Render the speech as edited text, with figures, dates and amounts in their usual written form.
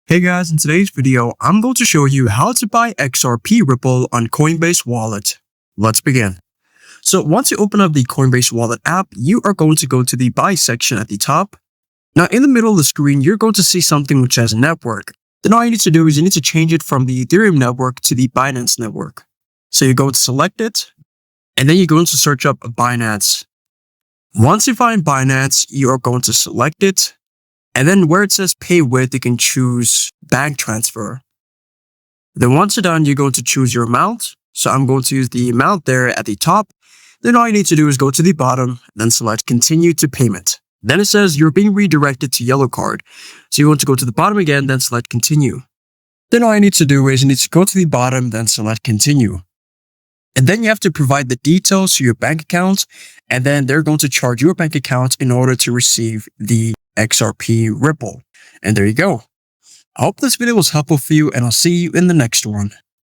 Hey guys, in today's video, I'm going to show you how to buy XRP Ripple on Coinbase wallet. Let's begin. So once you open up the Coinbase wallet app, you are going to go to the buy section at the top. Now in the middle of the screen, you're going to see something which says network. Then all you need to do is you need to change it from the Ethereum network to the Binance network. So you go to select it, and then you're going to search up Binance. Once you find Binance, you are going to select it. And then where it says pay with, you can choose bank transfer. Then once you're done, you're going to choose your amount. So I'm going to use the amount there at the top. Then all you need to do is go to the bottom, then select continue to payment. Then it says you're being redirected to yellow card. So you want to go to the bottom again, then select continue. Then all you need to do is you need to go to the bottom, then select continue. And then you have to provide the details to your bank account. And then they're going to charge your bank account in order to receive the XRP Ripple. And there you go. I hope this video was helpful for you, and I'll see you in the next one.